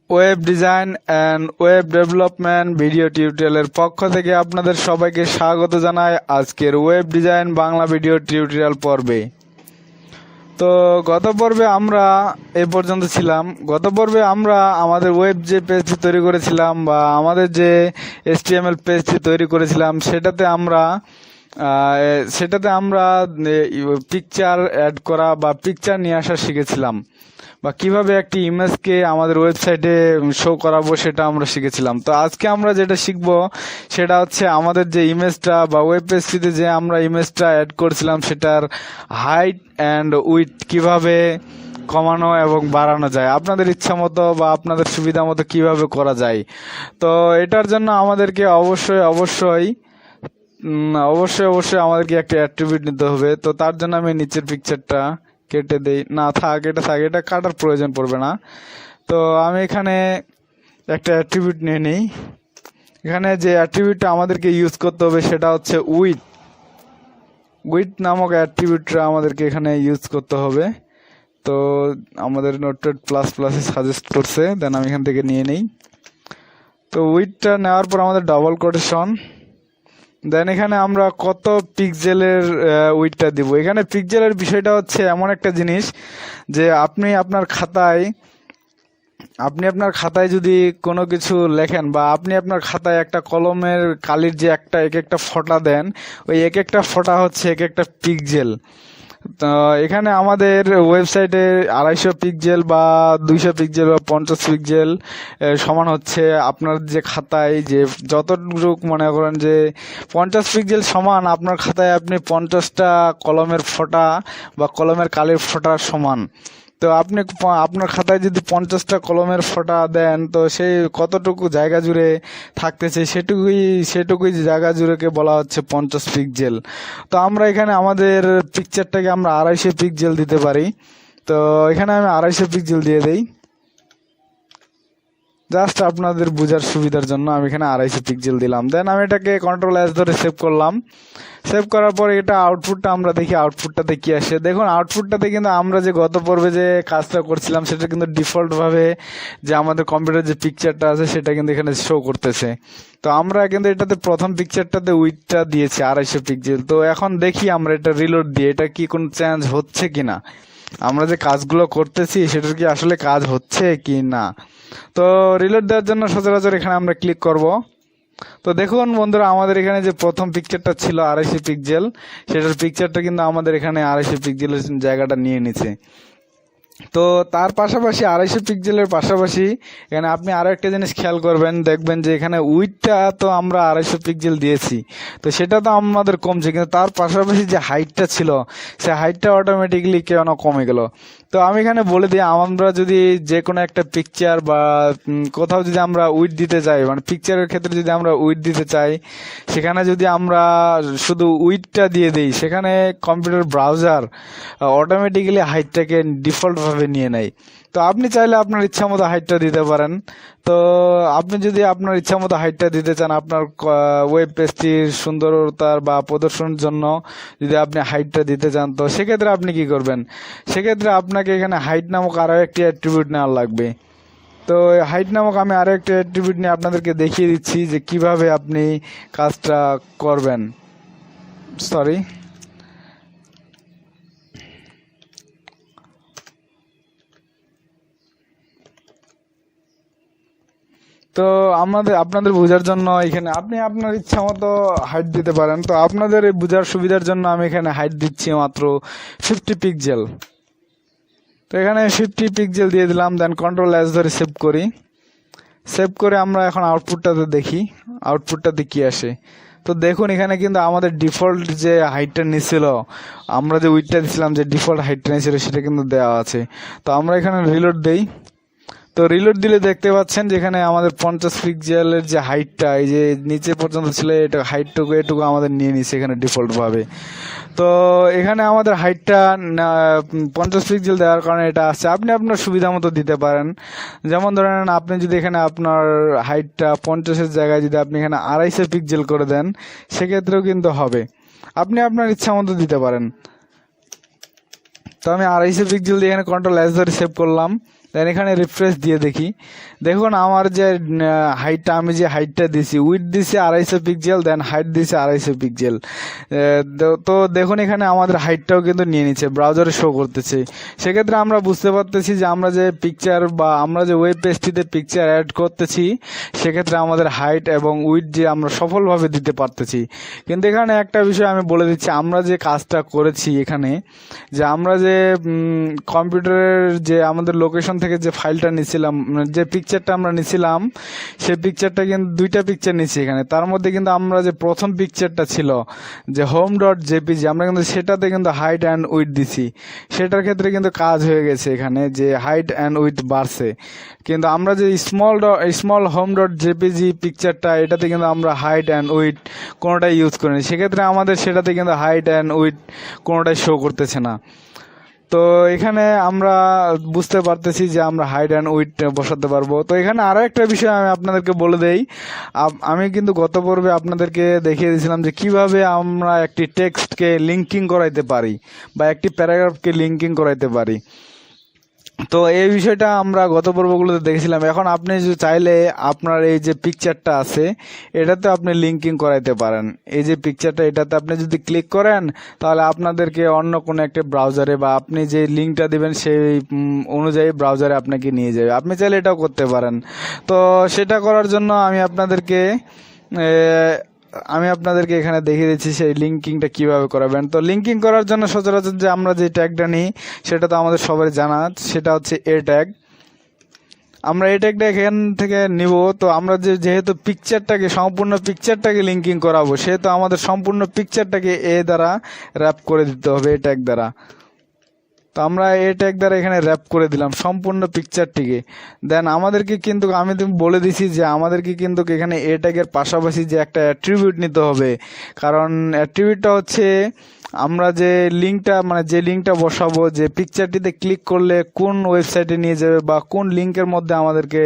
Web design and web development video টিউটোরিয়ালের পক্ষ থেকে আপনাদের সবাইকে স্বাগত জানাই আজকের web design Bangla video tutorial পর্বে। তো গত পর্বে আমরা এই পর্যন্ত ছিলাম। গত পর্বে আমরা আমাদের ওয়েব যে পেজটি তৈরি করেছিলাম বা আমাদের যে HTML পেজটি তৈরি করেছিলাম সেটাতে আমরা পিকচার অ্যাড করা বা পিকচার নিয়ে আসা শিখেছিলাম, বা কিভাবে একটি ইমেজকে আমাদের ওয়েবসাইটে শো করাবো সেটা আমরা শিখেছিলাম। তো আজকে আমরা যেটা শিখবো সেটা হচ্ছে আমাদের যে ইমেজটা বা ওয়েব পেজটিতে যে আমরা ইমেজটা অ্যাড করেছিলাম সেটার হাইট অ্যান্ড উইথ কিভাবে কমানো এবং বাড়ানো যায়, আপনাদের ইচ্ছা মতো বা আপনাদের সুবিধা মতো কিভাবে করা যায়। তো এটার জন্য আমাদেরকে অবশ্যই আমাদেরকে একটা অ্যাট্রিবিউট নিতে হবে। তো তার জন্য আমি নিচের পিকচারটা কেটে দেই, না থাক, এটা কাটার প্রয়োজন পড়বে না। তো আমি এখানে একটা অ্যাট্রিবিউট নিয়ে নিই। এখানে যে অ্যাট্রিবিউটটা আমাদেরকে ইউজ করতে হবে সেটা হচ্ছে উইথ নামক অ্যাট্রিবিউটটা আমাদেরকে এখানে ইউজ করতে হবে। তো আমাদের নোটপ্যাড প্লাস প্লাসে সাজেস্ট করছে, দেন আমি এখান থেকে নিয়ে নিই। তো উইথটা নেওয়ার পর আমাদের ডাবল কোটেশন, দেন এখানে আমরা কত পিক্সেলের উইডথটা দিব। এখানে পিক্সেলের বিষয়টা হচ্ছে এমন একটা জিনিস যে আপনি আপনার খাতায় যদি কোনো কিছু লেখেন বা আপনি আপনার খাতায় একটা কলমের কালির যে এক একটা ফোঁটা দেন, ওই এক একটা ফোঁটা হচ্ছে এক একটা পিক্সেল। তো এখানে আমাদের ওয়েবসাইটে 250 পিক্সেল বা 200 পিক্সেল বা 50 পিক্সেল সমান হচ্ছে আপনার যে খাতায় যে যতটুকু মনে করেন যে 50 পিক্সেল সমান আপনার খাতায় আপনি 50টা কলমের ফোঁটা বা কলমের কালির ফোঁটার সমান। তো আপনি আপনার খাতায় যদি 50টা কলমের ফোঁটা দেন তো সেই কতটুকু জায়গা জুড়ে থাকতেছে সেটুকুই জায়গা জুড়েকে বলা হচ্ছে 50 পিক্সেল। তো আমরা এখানে আমাদের পিকচারটাকে আমরা 250 পিক্সেল দিতে পারি। তো এখানে আমি 250 পিক্সেল দিয়ে দেই, জাস্ট আপনাদের বোঝার সুবিধার জন্য আমি এখানে 250 পিক্সেল দিলাম। দেন আমি এটাকে Ctrl+S ধরে সেভ করলাম। সেভ করার পর এটা আউটপুটটা আমরা দেখি আউটপুটটাতে কি আসে। দেখুন আউটপুটটাতে কিন্তু আমরা যে গত পর্বে যে কাজটা করছিলাম সেটা কিন্তু ডিফল্ট ভাবে যে আমাদের কম্পিউটার যে পিকচারটা আছে সেটা কিন্তু এখানে শো করতেছে। তো আমরা কিন্তু এটাতে প্রথম পিকচারটাতে উইডথটা দিয়েছি 250 পিক্সেল। তো এখন দেখি আমরা এটা রিলোড দিয়ে এটা কি কোনো চেঞ্জ হচ্ছে কিনা, আমরা যে কাজগুলো করতেছি সেটার কি আসলে কাজ হচ্ছে কি না। তো রিলোড দেওয়ার জন্য সচরাচর এখানে আমরা ক্লিক করব। তো দেখুন বন্ধুরা, আমাদের এখানে যে প্রথম পিকচারটা ছিল 250 পিক্সেল, সেটার পিকচারটা কিন্তু আমাদের এখানে 250 পিক্সেলের জায়গাটা নিয়ে নিছে। তো তার পাশাপাশি 250 পিক্সেলের পাশাপাশি এখানে আপনি আরো একটা জিনিস খেয়াল করবেন, দেখবেন যে এখানে উইডথটা তো আমরা 250 পিক্সেল দিয়েছি, তো সেটা তো আমাদের কমছে, কিন্তু তার পাশাপাশি যে হাইটটা ছিল সে হাইটটা অটোমেটিকলি কেন কমে গেল। তো আমি এখানে বলে দিই, আমরা যদি যে কোনো একটা পিকচার বা কোথাও যদি আমরা উইডথ দিতে চাই, মানে পিকচারের ক্ষেত্রে যদি আমরা উইডথ দিতে চাই, সেখানে যদি আমরা শুধু উইডথটা দিয়ে দিই, সেখানে কম্পিউটার ব্রাউজার অটোমেটিক্যালি হাইটটাকে ডিফল্ট ভাবে নিয়ে নেয়। তো আপনি চাইলে আপনার ইচ্ছা মতো হাইটটা দিতে পারেন। তো আপনি যদি আপনার ইচ্ছা মতো হাইটটা দিতে চান আপনার ওয়েব পেজটির সুন্দরতার বা প্রদর্শনের জন্য, যদি আপনি হাইটটা দিতে চান, তো সেক্ষেত্রে আপনি কি করবেন, সেক্ষেত্রে আপনাকে এখানে হাইট নামক আরো একটি অ্যাট্রিবিউট নেওয়া লাগবে। তো হাইট নামক আমি আরো একটা অ্যাট্রিবিউট নিয়ে আপনাদেরকে দেখিয়ে দিচ্ছি যে কিভাবে আপনি কাজটা করবেন। সরি, তো আপনাদের বোঝার জন্য এখানে আপনি আপনার ইচ্ছা মতো হাইট দিতে পারেন। তো আপনাদের এই বোঝার সুবিধার জন্য আমি এখানে হাইট দিচ্ছি মাত্র 50 পিক্সেল। তো এখানে 50 পিক্সেল দিয়ে দিলাম, দেন Ctrl+S ধরে সেভ করি। সেভ করে আমরা এখন আউটপুটটাতে দেখি আউটপুটটাতে কি আসে। তো দেখুন এখানে কিন্তু আমাদের ডিফল্ট যে হাইটটা নিছিল, আমরা যে উইডথটা দিছিলাম, যে ডিফল্ট হাইটটা নিছিল সেটা কিন্তু দেওয়া আছে। তো আমরা এখানে রিলোড দেই। তো রিলোড দিলে দেখতে পাচ্ছেন যেখানে আমাদের 50 পিক্সেলের যে হাইটটা এই যে নিচে পর্যন্ত ছিল, এটা এটুকু আমাদের নিয়ে নিছে এখানে ডিফল্ট ভাবে। তো এখানে আমাদের হাইটটা 50 পিক্সেল দেওয়ার কারণে এটা আসছে। আপনি আপনার সুবিধা মতো দিতে পারেন। যেমন ধরেন আপনি যদি এখানে আপনার হাইটটা 50-এর জায়গায় যদি আপনি এখানে 250 পিক্সেল করে দেন, সেক্ষেত্রেও কিন্তু হবে। আপনি আপনার ইচ্ছা মতো দিতে পারেন। তো আমি 250 পিক্সেল দিয়ে এখানে Ctrl+S ধরে সেভ করলাম। দেন এখানে রিফ্রেশ দিয়ে দেখি, দেখুন আমার যে হাইটটা, আমি যে হাইটটা দিছি, উইথ দিছি 250 পিক্সেল, দেন হাইট দিছি 250 পিক্সেল। তো দেখুন এখানে আমাদের হাইটটাও কিন্তু নিয়ে নিচ্ছে, ব্রাউজারে শো করতেছে। সেক্ষেত্রে আমরা বুঝতে পারতেছি যে আমরা যে পিকচার বা আমরা যে ওয়েব পেজটিতে পিকচার অ্যাড করতেছি, সেক্ষেত্রে আমাদের হাইট এবং উইথ যে আমরা সফলভাবে দিতে পারতেছি। কিন্তু এখানে একটা বিষয় আমি বলে দিচ্ছি, আমরা যে কাজটা করেছি এখানে, যে আমরা যে কম্পিউটারের যে আমাদের লোকেশন থেকে যে ফাইলটা নিছিলাম, যে পিকচারটা আমরা নিছিলাম, সেই পিকচারটা কিন্তু 2টা পিকচার নিছি এখানে। তার মধ্যে কিন্তু আমরা যে প্রথম পিকচারটা ছিল যে home.jpg, আমরা কিন্তু সেটাতে কিন্তু হাইট অ্যান্ড উইথ দিছি। সেটার ক্ষেত্রে কিন্তু কাজ হয়ে গেছে এখানে, যে হাইট অ্যান্ড উইথ বাড়ছে। কিন্তু আমরা যে স্মল home.jpg পিকচারটা, এটাতে কিন্তু আমরা হাইট অ্যান্ড উইথ কোনোটাই ইউজ করিনি। সেক্ষেত্রে আমাদের সেটাতে কিন্তু হাইট অ্যান্ড উইথ কোনোটাই শো করতেছে না। তো এখানে আমরা বুঝতে পারতেছি যে আমরা হাইট অ্যান্ড উইথ বসাতে পারবো। তো এখানে আরো একটা বিষয় আমি আপনাদেরকে বলে দেই, আমি কিন্তু গত পর্বে আপনাদেরকে দেখিয়ে দিয়েছিলাম যে কিভাবে আমরা একটি টেক্সটকে লিঙ্কিং করাইতে পারি বা একটি প্যারাগ্রাফকে লিঙ্কিং করাইতে পারি। তো এই বিষয়টা আমরা গত পর্বগুলোতে দেখেছিলাম। এখন আপনি যদি চাইলে আপনার এই যে পিকচারটা আছে, এটাতে আপনি লিঙ্কিং করাইতে পারেন। এই যে পিকচারটা, এটাতে আপনি যদি ক্লিক করেন, তাহলে আপনাদেরকে অন্য কোনো একটা ব্রাউজারে বা আপনি যে লিঙ্কটা দিবেন সেই অনুযায়ী ব্রাউজারে আপনাকে নিয়ে যাবে। আপনি চাইলে এটাও করতে পারেন। তো সেটা করার জন্য আমি আপনাদেরকে এখানে দেখিয়ে দিচ্ছি সেই লিঙ্কিংটা কিভাবে করাবেন। তো লিঙ্কিং করার জন্য সচরাচর যে আমরা যে ট্যাগটা নিই, সেটা তো আমাদের সবাই জানা, সেটা হচ্ছে এ ট্যাগ। আমরা এই ট্যাগটা এখান থেকে নিব। তো আমরা যেহেতু সম্পূর্ণ পিকচারটাকে লিঙ্কিং করাবো, সেহেতু আমাদের সম্পূর্ণ পিকচারটাকে এ দ্বারা র্যাপ করে দিতে হবে, এই ট্যাগ দ্বারা। তো আমরা এই ট্যাগ দ্বারা এখানে র্যাপ করে দিলাম সম্পূর্ণ পিকচারটিকে। দেন আমাদেরকে কিন্তু আমি বলে দিছি যে আমাদেরকে কিন্তু এখানে এ ট্যাগের পাশাপাশি যে একটা অ্যাট্রিবিউট নিতে হবে। কারণ অ্যাট্রিবিউটটা হচ্ছে আমরা যে লিঙ্কটা বসাবো, যে পিকচারটিতে ক্লিক করলে কোন ওয়েবসাইটে নিয়ে যাবে বা কোন লিঙ্কের মধ্যে আমাদেরকে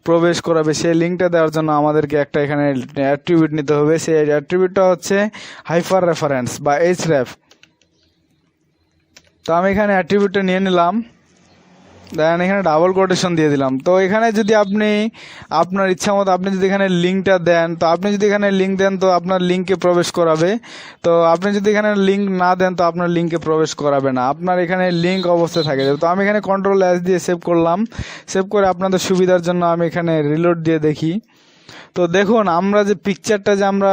প্রবেশ করাবে, সেই লিঙ্কটা দেওয়ার জন্য আমাদেরকে একটা এখানে অ্যাট্রিবিউট নিতে হবে। সেই অ্যাট্রিবিউটটা হচ্ছে হাইপার রেফারেন্স বা এইচরেফ। তো আমি এখানে অ্যাট্রিবিউটটা নিয়ে নিলাম, দেন এখানে ডাবল কোটেশন দিয়ে দিলাম। তো এখানে যদি আপনি আপনার ইচ্ছা মতো আপনি যদি এখানে লিঙ্কটা দেন, তো আপনি যদি এখানে লিঙ্ক দেন তো আপনার লিঙ্কে প্রবেশ করাবে। তো আপনি যদি এখানে লিঙ্ক না দেন তো আপনার লিঙ্কে প্রবেশ করাবে না, আপনার এখানে লিঙ্ক অবস্থায় থাকে যাবে। তো আমি এখানে Ctrl+S দিয়ে সেভ করলাম। সেভ করে আপনাদের সুবিধার জন্য আমি এখানে রিলোড দিয়ে দেখি। তো দেখুন আমরা যে পিকচারটা যে আমরা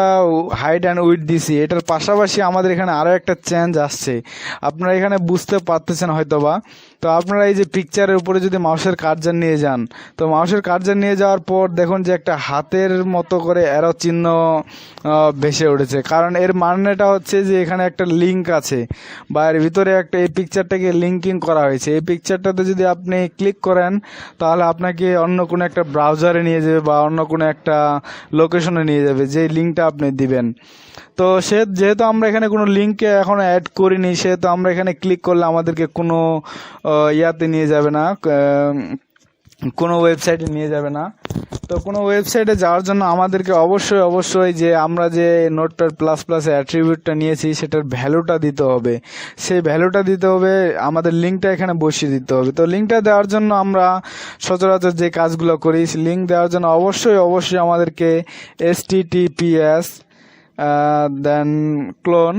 হাইট অ্যান্ড উইথ দিছি, এটার পাশাপাশি আমাদের এখানে আরো একটা চেঞ্জ আসছে, আপনারা এখানে বুঝতে পারতেছেন হয়তোবা। তো আপনারা এই যে পিকচারের উপরে যদি মাউসের কার্সার নিয়ে যান, তো মাউসের কার্সার নিয়ে যাওয়ার পর দেখুন যে একটা হাতের মতো করে অ্যারো চিহ্ন ভেসে উঠেছে। কারণ এর মানেটা হচ্ছে যে এখানে একটা লিঙ্ক আছে বা এর ভিতরে একটা এই পিকচারটাকে লিঙ্কিং করা হয়েছে। এই পিকচারটাতে যদি আপনি ক্লিক করেন, তাহলে আপনাকে অন্য কোনো একটা ব্রাউজারে নিয়ে যাবে বা অন্য কোনো একটা লোকেশনে নিয়ে যাবে, যে লিঙ্কটা আপনি দিবেন। তো যেহেতু আমরা এখানে কোনো লিঙ্কে এখনো অ্যাড করিনি, সেহেতু আমরা এখানে ক্লিক করলে আমাদেরকে কোনো ইয়াতে নিয়ে যাবে না, কোনো ওয়েবসাইটে নিয়ে যাবে না। তো কোনো ওয়েবসাইটে যাওয়ার জন্য আমাদেরকে অবশ্যই যে আমরা যে নোটপ্যাড প্লাস প্লাস অ্যাট্রিবিউটটা নিয়েছি, সেটার ভ্যালুটা দিতে হবে। সেই ভ্যালুটা দিতে হবে, আমাদের লিঙ্কটা এখানে বসিয়ে দিতে হবে। তো লিঙ্কটা দেওয়ার জন্য আমরা সচরাচর যে কাজগুলো করি, লিঙ্ক দেওয়ার জন্য অবশ্যই আমাদেরকে https দেন ক্লোন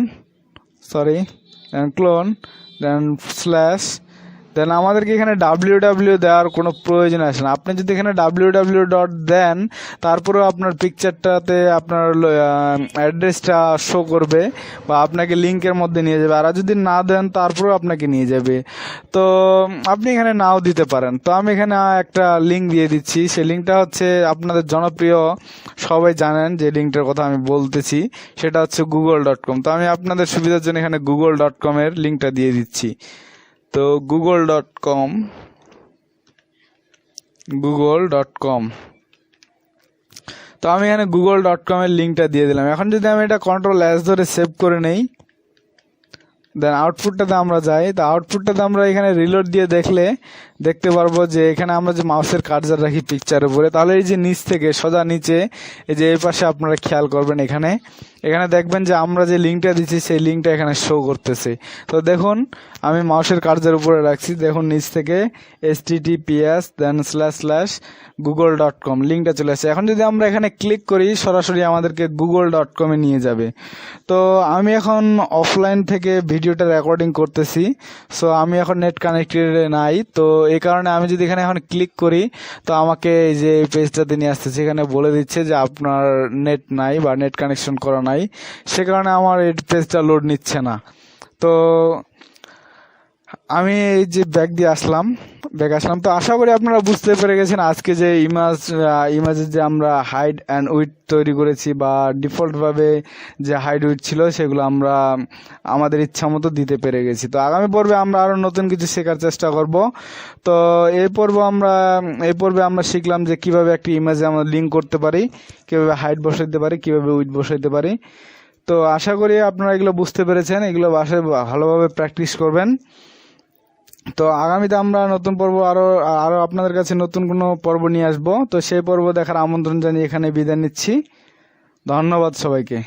দেন স্ল্যাশ, দেন আমাদেরকে এখানে www দেওয়ার কোনো প্রয়োজন আসে না। আপনি যদি এখানে www দেন, তারপরেও আপনার পিকচারটাতে আপনার অ্যাড্রেসটা শো করবে বা আপনাকে লিঙ্কের মধ্যে নিয়ে যাবে। আর যদি না দেন, তারপরেও আপনাকে নিয়ে যাবে। তো আপনি এখানে নাও দিতে পারেন। তো আমি এখানে একটা লিঙ্ক দিয়ে দিচ্ছি। সেই লিঙ্কটা হচ্ছে আপনাদের জনপ্রিয়, সবাই জানেন যে লিঙ্কটার কথা আমি বলতেছি, সেটা হচ্ছে google.com। তো আমি আপনাদের সুবিধার জন্য এখানে google.com এর লিঙ্কটা দিয়ে দিচ্ছি। তো google.com তো আমি এখানে google.com এর লিঙ্কটা দিয়ে দিলাম। এখন যদি আমি এটা Ctrl+S ধরে সেভ করে নেই, দেন আউটপুটটাতে আমরা যাই। তো আউটপুটটাতে আমরা এখানে রিলোড দিয়ে দেখলে দেখতে পারবো যে এখানে আমরা যে মাউসের কার্সার রাখি পিকচারের উপরে, তাহলে এই যে নিচ থেকে সোজা নিচে এই যে এই পাশে আপনারা খেয়াল করবেন, এখানে এখানে দেখবেন যে আমরা যে লিঙ্কটা দিচ্ছি সেই লিঙ্কটা এখানে শো করতেছে। তো দেখুন আমি মাউসের কার্সার উপরে রাখছি, দেখুন নিচ থেকে https://google.com লিঙ্কটা চলে আসছে। এখন যদি আমরা এখানে ক্লিক করি সরাসরি আমাদেরকে google.com এ নিয়ে যাবে। তো আমি এখন অফলাইন থেকে ভিডিওটা রেকর্ডিং করতেছি, সো আমি এখন নেট কানেক্টেড নাই, তো এই কারণে আমি যদি এখানে এখন ক্লিক করি তো আমাকে এই যে এই পেজটাতে নিয়ে আসতেছে, এখানে বলে দিচ্ছে যে আপনার নেট নাই বা নেট কানেকশন করা নাই, সে কারণে আমার এই পেজটা লোড নিচ্ছে না। তো আমি এই যে ব্যাক আসলাম। তো আশা করি আপনারা বুঝতে পেরে গেছেন আজকে যে ইমেজের যে আমরা হাইড অ্যান্ড উইথ তৈরি করেছি বা ডিফল্ট ভাবে যে হাইড উইথ ছিল সেগুলো আমরা আমাদের ইচ্ছা মতো দিতে পেরে গেছি। তো আগামী পর্বে আমরা আরো নতুন কিছু শেখার চেষ্টা করব। তো এই পর্বে আমরা শিখলাম যে কিভাবে একটি ইমেজে আমরা লিঙ্ক করতে পারি, কিভাবে হাইড বসাইতে পারি, কিভাবে উইথ বসাইতে পারি। তো আশা করি আপনারা এগুলো বুঝতে পেরেছেন, এগুলো বাসায় ভালোভাবে প্র্যাকটিস করবেন। তো আগামীতে আমরা নতুন পর্ব আরো আপনাদের কাছে নতুন কোনো পর্ব নিয়ে আসবো। তো সেই পর্ব দেখার আমন্ত্রণ জানিয়ে এখানে বিদায় নিচ্ছি। ধন্যবাদ সবাইকে।